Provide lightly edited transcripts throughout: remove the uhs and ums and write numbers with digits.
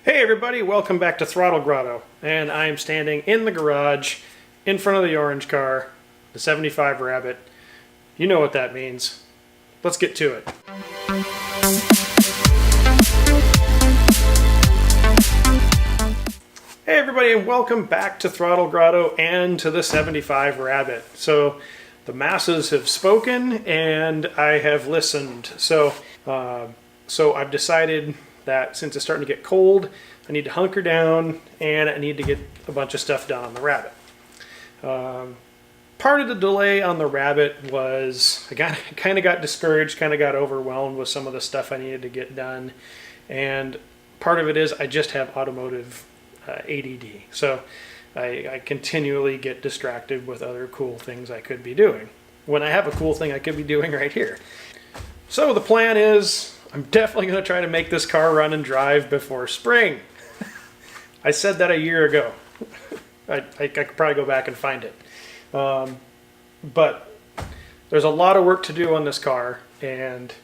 Hey everybody, welcome back to Throttle Grotto, and I am standing in the garage in front of the orange car, the 75 Rabbit. You know what that means. Let's get to it. Hey everybody, and welcome back to Throttle Grotto and to the 75 Rabbit. So the masses have spoken and I have listened. So I've decided that since it's starting to get cold, I need to hunker down and I need to get a bunch of stuff done on the Rabbit. Part of the delay on the Rabbit was I kind of got discouraged, kind of got overwhelmed with some of the stuff I needed to get done. And part of it is I just have automotive ADD. So I continually get distracted with other cool things I could be doing, when I have a cool thing I could be doing right here. So the plan is I'm definitely going to try to make this car run and drive before spring. I said that a year ago. I could probably go back and find it. But there's a lot of work to do on this car and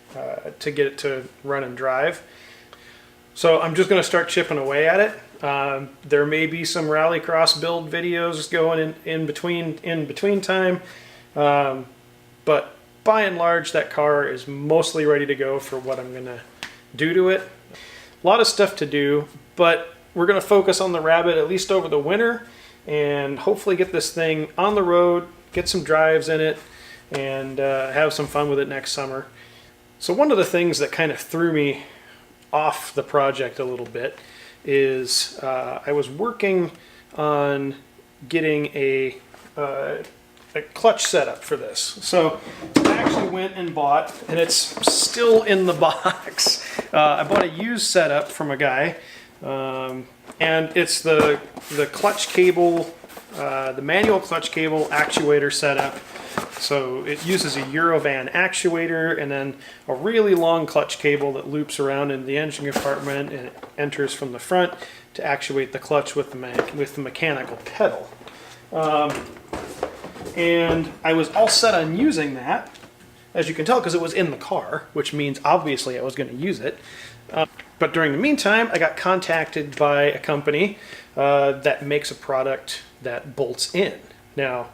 to get it to run and drive. So I'm just going to start chipping away at it. There may be some rallycross build videos going in between time. But by and large, that car is mostly ready to go for what I'm going to do to it. A lot of stuff to do, but we're going to focus on the Rabbit at least over the winter and hopefully get this thing on the road, get some drives in it, and have some fun with it next summer. So one of the things that kind of threw me off the project a little bit is I was working on getting a clutch setup for this. So I actually went and bought, and it's still in the box, I bought a used setup from a guy, and it's the clutch cable, the manual clutch cable actuator setup. So it uses a Eurovan actuator and then a really long clutch cable that loops around in the engine compartment and it enters from the front to actuate the clutch with the mechanical pedal. And I was all set on using that, as you can tell, because it was in the car, which means obviously I was going to use it. But during the meantime, I got contacted by a company that makes a product that bolts in. Now,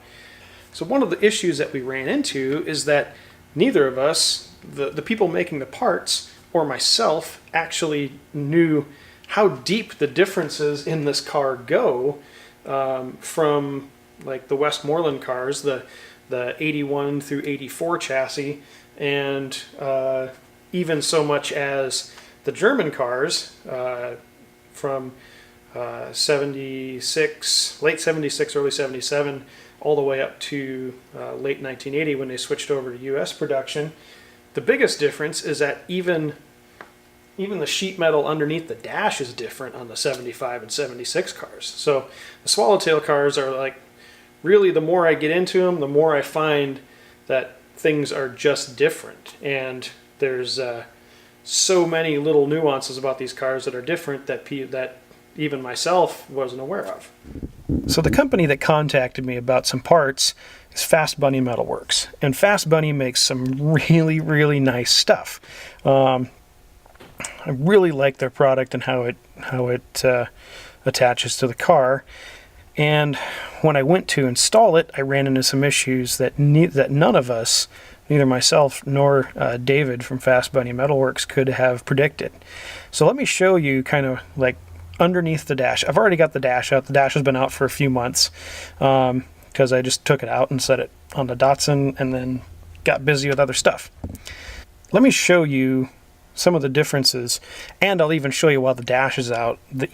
so one of the issues that we ran into is that neither of us, the people making the parts or myself, actually knew how deep the differences in this car go from like the Westmoreland cars, the 81 through 84 chassis, and even so much as the German cars from 76, late 76, early 77, all the way up to late 1980 when they switched over to US production. The biggest difference is that even the sheet metal underneath the dash is different on the 75 and 76 cars. So the Swallowtail cars are like, really, the more I get into them, the more I find that things are just different. And there's so many little nuances about these cars that are different that even myself wasn't aware of. So the company that contacted me about some parts is Fast Bunny Metalworks. And Fast Bunny makes some really, really nice stuff. I really like their product and how it attaches to the car. And when I went to install it, I ran into some issues that none of us, neither myself nor David from Fast Bunny Metalworks, could have predicted. So let me show you kind of like underneath the dash. I've already got the dash out. The dash has been out for a few months because I just took it out and set it on the Datsun and then got busy with other stuff. Let me show you some of the differences, and I'll even show you while the dash is out, the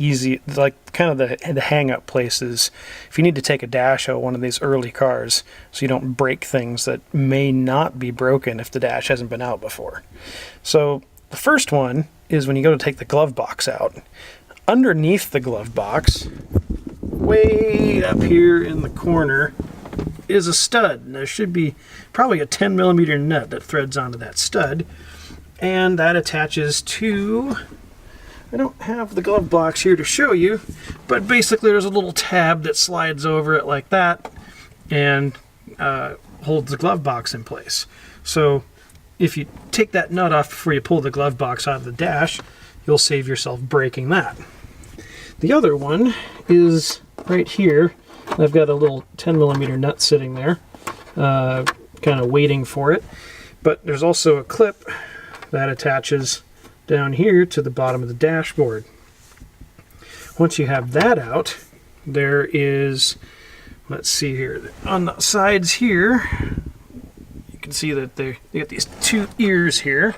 hang-up places if you need to take a dash out of one of these early cars so you don't break things that may not be broken if the dash hasn't been out before. So the first one is when you go to take the glove box out. Underneath the glove box, way up here in the corner, is a stud. And there should be probably a 10mm nut that threads onto that stud. And that attaches to, I don't have the glove box here to show you, but basically there's a little tab that slides over it like that and holds the glove box in place. So if you take that nut off before you pull the glove box out of the dash, you'll save yourself breaking that. The other one is right here. I've got a little 10mm nut sitting there, kind of waiting for it. But there's also a clip that attaches down here to the bottom of the dashboard. Once you have that out, there is, let's see here, on the sides here, you can see that they got these two ears here.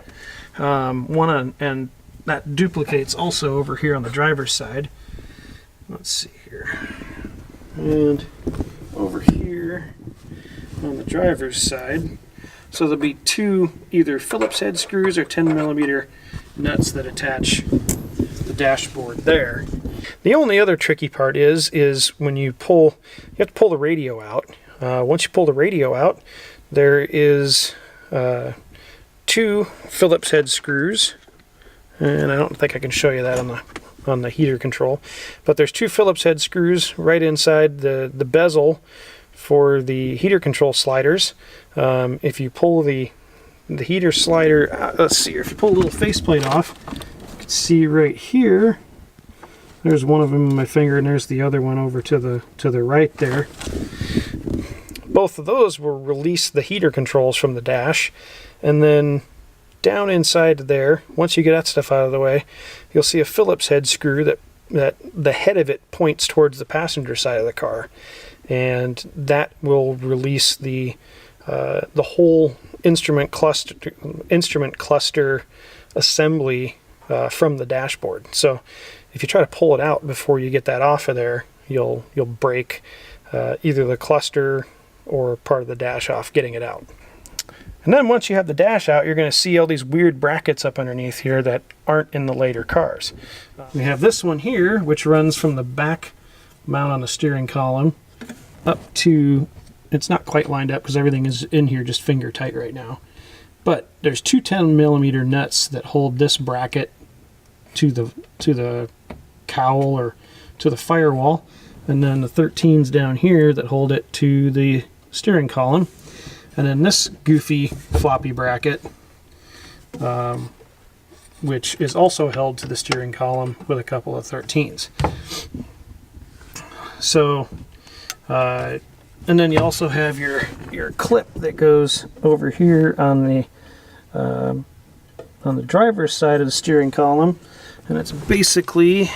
And that duplicates also over here on the driver's side. Let's see here. And over here on the driver's side. So there'll be two either Phillips head screws or 10mm nuts that attach the dashboard there. The only other tricky part is when you pull, you have to pull the radio out. Once you pull the radio out, there is two Phillips head screws, and I don't think I can show you that on the heater control, but there's two Phillips head screws right inside the bezel for the heater control sliders. If you pull the heater slider, let's see here, if you pull a little faceplate off, you can see right here, there's one of them in my finger, and there's the other one over to the right there. Both of those will release the heater controls from the dash, and then down inside there, once you get that stuff out of the way, you'll see a Phillips head screw that the head of it points towards the passenger side of the car, and that will release the whole instrument cluster assembly from the dashboard. So if you try to pull it out before you get that off of there, you'll break either the cluster or part of the dash off getting it out. And then once you have the dash out, you're going to see all these weird brackets up underneath here that aren't in the later cars. We have this one here, which runs from the back mount on the steering column up to, it's not quite lined up because everything is in here just finger tight right now. But there's two 10mm nuts that hold this bracket to the cowl or to the firewall, and then the 13s down here that hold it to the steering column. And then this goofy floppy bracket, which is also held to the steering column with a couple of 13s. So, and then you also have your clip that goes over here on the driver's side of the steering column, and it's basically,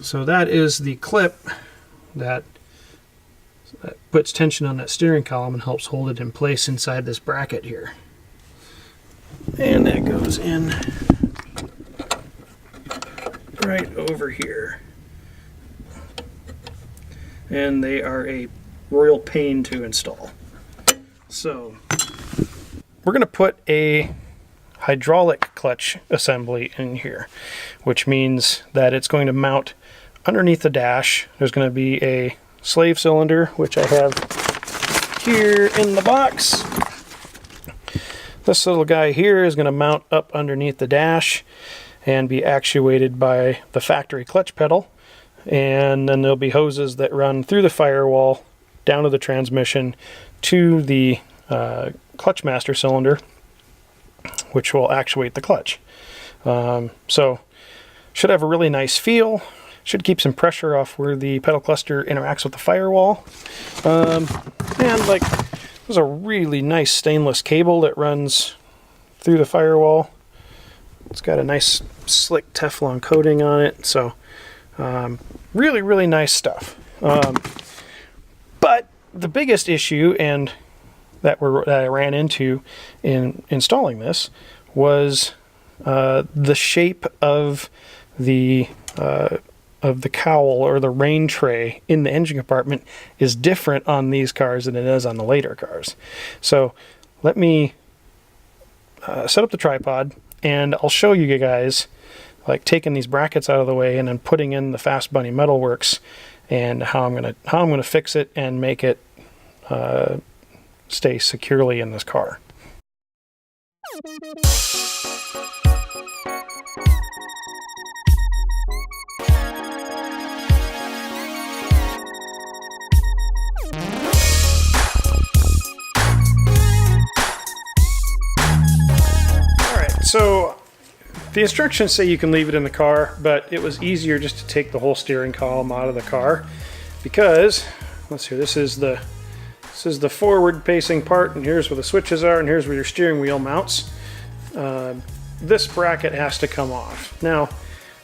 so that is the clip that puts tension on that steering column and helps hold it in place inside this bracket here. And that goes in right over here. And they are a royal pain to install. So we're going to put a hydraulic clutch assembly in here, which means that it's going to mount underneath the dash. There's going to be a slave cylinder, which I have here in the box. This little guy here is going to mount up underneath the dash and be actuated by the factory clutch pedal. And then there'll be hoses that run through the firewall down to the transmission to the clutch master cylinder, which will actuate the clutch. So should have a really nice feel. Should keep some pressure off where the pedal cluster interacts with the firewall. And like, there's a really nice stainless cable that runs through the firewall. It's got a nice slick Teflon coating on it. So really, really nice stuff. But the biggest issue and that I ran into in installing this was the shape of the cowl or the rain tray in the engine compartment is different on these cars than it is on the later cars. So let me set up the tripod and I'll show you guys like taking these brackets out of the way and then putting in the Fast Bunny Metalworks and how I'm gonna fix it and make it stay securely in this car. So The instructions say you can leave it in the car, but it was easier just to take the whole steering column out of the car because, let's see, this is the forward facing part, and here's where the switches are, and here's where your steering wheel mounts. This bracket has to come off. Now,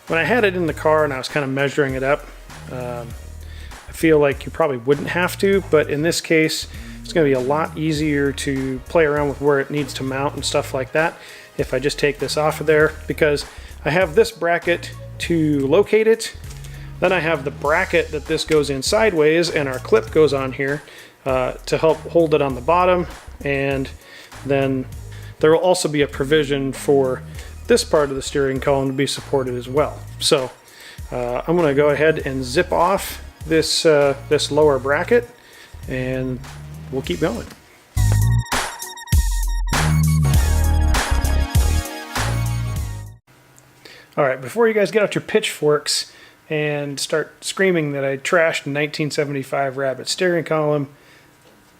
when I had it in the car and I was kind of measuring it up, I feel like you probably wouldn't have to, but in this case, it's going to be a lot easier to play around with where it needs to mount and stuff like that if I just take this off of there, because I have this bracket to locate it, then I have the bracket that this goes in sideways, and our clip goes on here to help hold it on the bottom, and then there will also be a provision for this part of the steering column to be supported as well. So I'm going to go ahead and zip off this lower bracket, and we'll keep going. All right, before you guys get out your pitchforks and start screaming that I trashed a 1975 Rabbit steering column,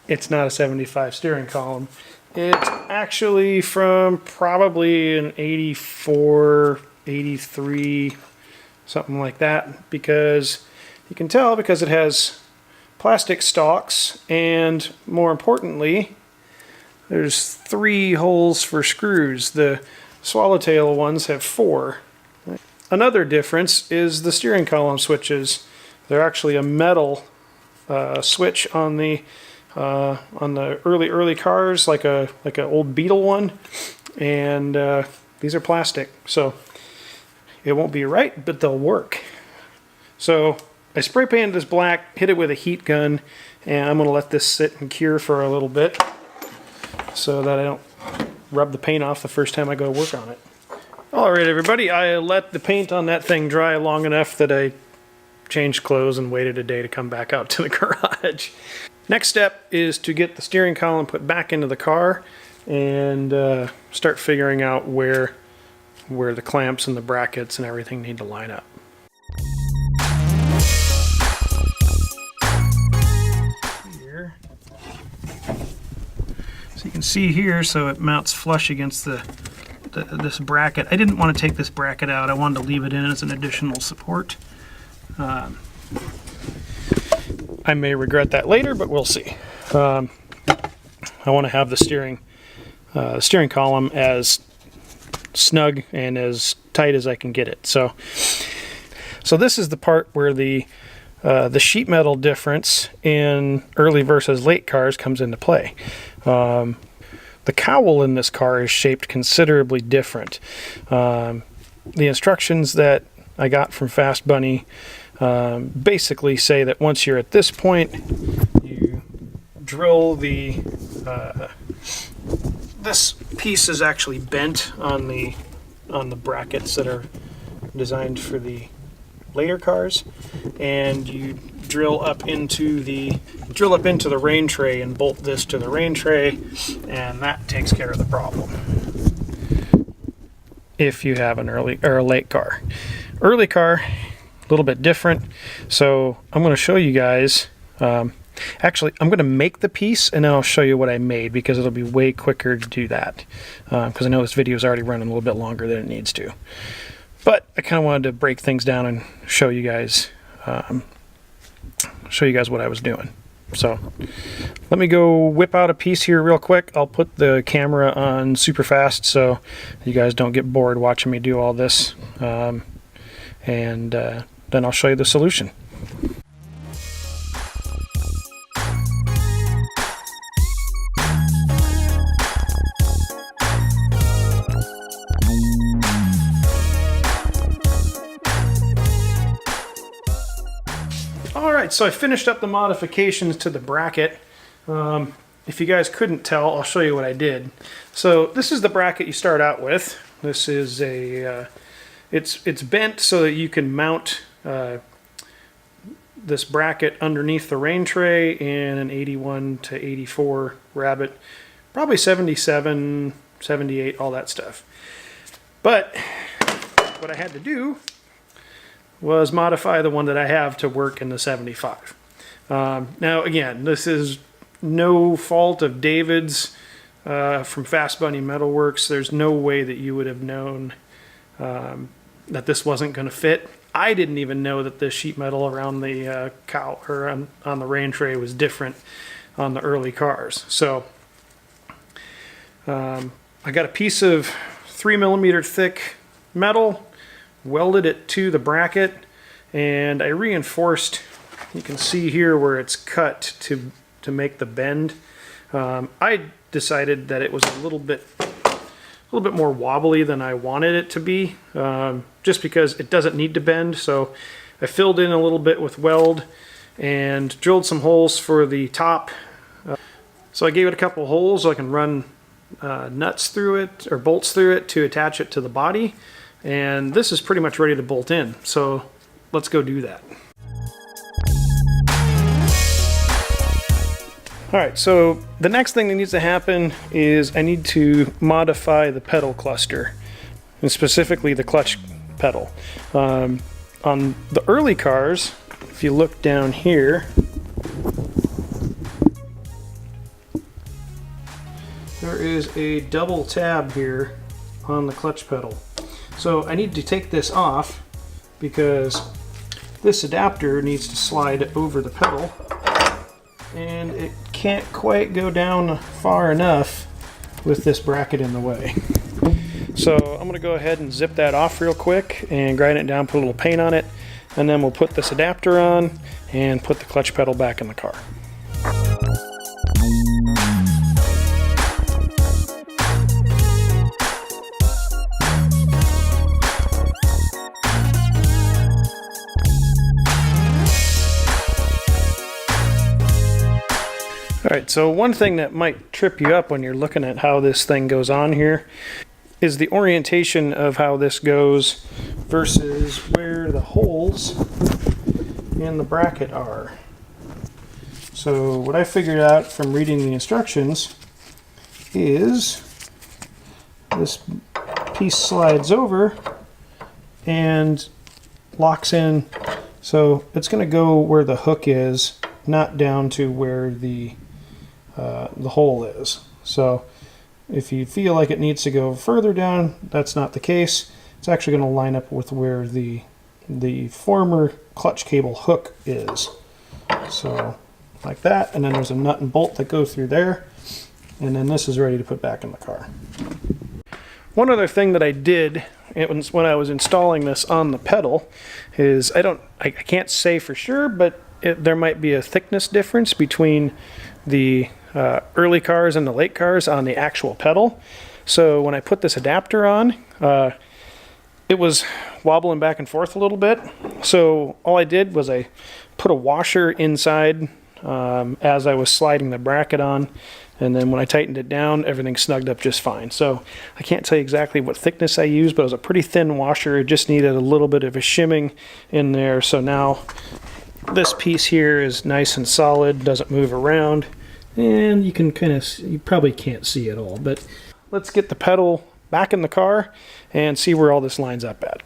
it's not a 75 steering column. It's actually from probably an 84, 83, something like that, because you can tell because it has plastic stalks, and more importantly, there's 3 holes for screws. The swallowtail ones have 4. Another difference is the steering column switches. They're actually a metal switch on the early cars, like a old Beetle one, and these are plastic, so it won't be right, but they'll work. So I spray painted this black, hit it with a heat gun, and I'm going to let this sit and cure for a little bit so that I don't rub the paint off the first time I go to work on it. Alright everybody, I let the paint on that thing dry long enough that I changed clothes and waited a day to come back out to the garage. Next step is to get the steering column put back into the car and start figuring out where the clamps and the brackets and everything need to line up. Here. So you can see here, so it mounts flush against this bracket. I didn't want to take this bracket out. I wanted to leave it in as an additional support. I may regret that later, but we'll see. I want to have the steering column as snug and as tight as I can get it. So this is the part where the sheet metal difference in early versus late cars comes into play. The cowl in this car is shaped considerably different. The instructions that I got from Fast Bunny basically say that once you're at this point, you drill this piece is actually bent on the brackets that are designed for the later cars, and you drill up into the rain tray and bolt this to the rain tray, and that takes care of the problem. If you have an early or a late car. Early car, a little bit different. So I'm going to show you guys. Actually, I'm going to make the piece and then I'll show you what I made, because it'll be way quicker to do that. Because I know this video is already running a little bit longer than it needs to. But I kind of wanted to break things down and show you guys what I was doing. So let me go whip out a piece here real quick. I'll put the camera on super fast so you guys don't get bored watching me do all this. And then I'll show you the solution. Alright, so I finished up the modifications to the bracket. If you guys couldn't tell, I'll show you what I did. So this is the bracket you start out with. This is a, it's bent so that you can mount this bracket underneath the rain tray in an 81 to 84 Rabbit, probably 77, 78, all that stuff. But what I had to do was modify the one that I have to work in the 75. Now again, this is no fault of David's from Fast Bunny Metalworks. There's no way that you would have known that this wasn't going to fit. I didn't even know that the sheet metal around the cowl or on the rain tray was different on the early cars. So I got a piece of 3mm thick metal, welded it to the bracket, and I reinforced. You can see here where it's cut to make the bend. I decided that it was a little bit more wobbly than I wanted it to be, just because it doesn't need to bend. So I filled in a little bit with weld and drilled some holes for the top. So I gave it a couple holes so I can run nuts through it, or bolts through it, to attach it to the body. And this is pretty much ready to bolt in. So let's go do that. Alright, so the next thing that needs to happen is I need to modify the pedal cluster, and specifically the clutch pedal. On the early cars, if you look down here, there is a double tab here on the clutch pedal. So I need to take this off because this adapter needs to slide over the pedal, and it can't quite go down far enough with this bracket in the way. So I'm going to go ahead and zip that off real quick and grind it down, put a little paint on it, and then we'll put this adapter on and put the clutch pedal back in the car. Alright, so one thing that might trip you up when you're looking at how this thing goes on here is the orientation of how this goes versus where the holes in the bracket are. So what I figured out from reading the instructions is this piece slides over and locks in, so it's going to go where the hook is, not down to where the hole is. So if you feel like it needs to go further down, that's not the case. It's actually going to line up with where the former clutch cable hook is. So like that, and then there's a nut and bolt that go through there, and then this is ready to put back in the car. One other thing that I did when I was installing this on the pedal is I can't say for sure, but there might be a thickness difference between the early cars and the late cars on the actual pedal. So when I put this adapter on, it was wobbling back and forth a little bit. So all I did was I put a washer inside as I was sliding the bracket on, and then when I tightened it down, everything snugged up just fine. So I can't tell you exactly what thickness I used, but it was a pretty thin washer. It just needed a little bit of a shimming in there. So now this piece here is nice and solid, doesn't move around, and you can you probably can't see it all, but let's get the pedal back in the car and see where all this lines up at.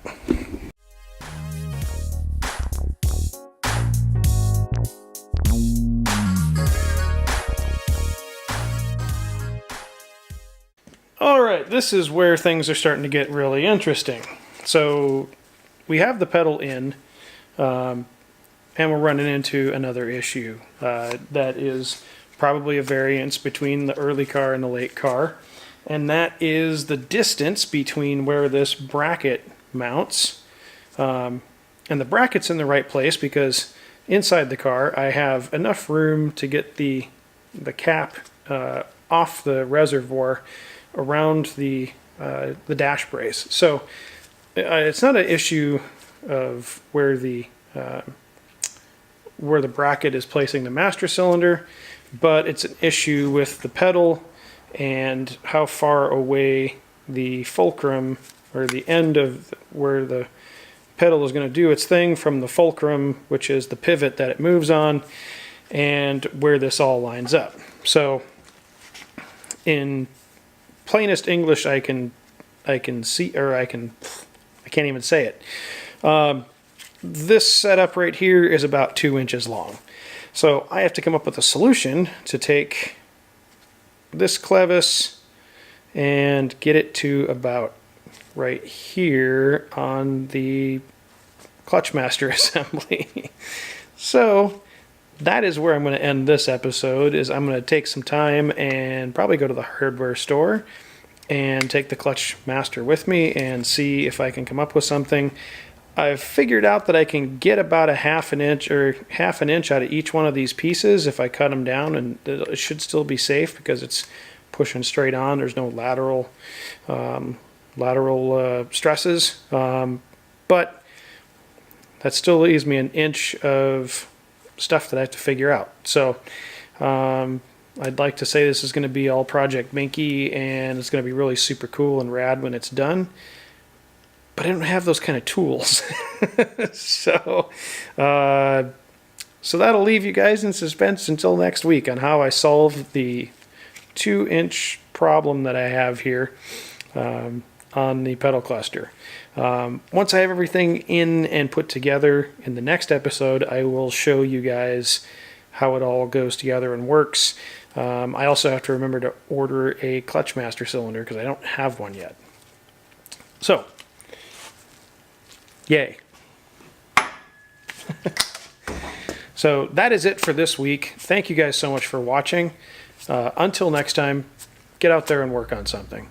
Alright, this is where things are starting to get really interesting. So we have the pedal in, and we're running into another issue that is probably a variance between the early car and the late car, and that is the distance between where this bracket mounts. And the bracket's in the right place because inside the car I have enough room to get the cap off the reservoir around the dash brace. So it's not an issue of where the bracket is placing the master cylinder, but it's an issue with the pedal and how far away the fulcrum, or the end of where the pedal is going to do its thing, from the fulcrum, which is the pivot that it moves on, and where this all lines up. So in plainest English, I can't even say it. This setup right here is about 2 inches long. So I have to come up with a solution to take this clevis and get it to about right here on the clutch master assembly. So that is where I'm going to end this episode. Is I'm going to take some time and probably go to the hardware store and take the clutch master with me and see if I can come up with something. I've figured out that I can get about a half an inch out of each one of these pieces if I cut them down, and it should still be safe because it's pushing straight on. There's no lateral stresses, but that still leaves me an inch of stuff that I have to figure out. So I'd like to say this is going to be all Project Minky, and it's going to be really super cool and rad when it's done. But I don't have those kind of tools. So that'll leave you guys in suspense until next week on how I solve the 2-inch problem that I have here on the pedal cluster. Once I have everything in and put together in the next episode, I will show you guys how it all goes together and works. I also have to remember to order a clutch master cylinder because I don't have one yet. So, yay. So that is it for this week. Thank you guys so much for watching. Until next time, get out there and work on something.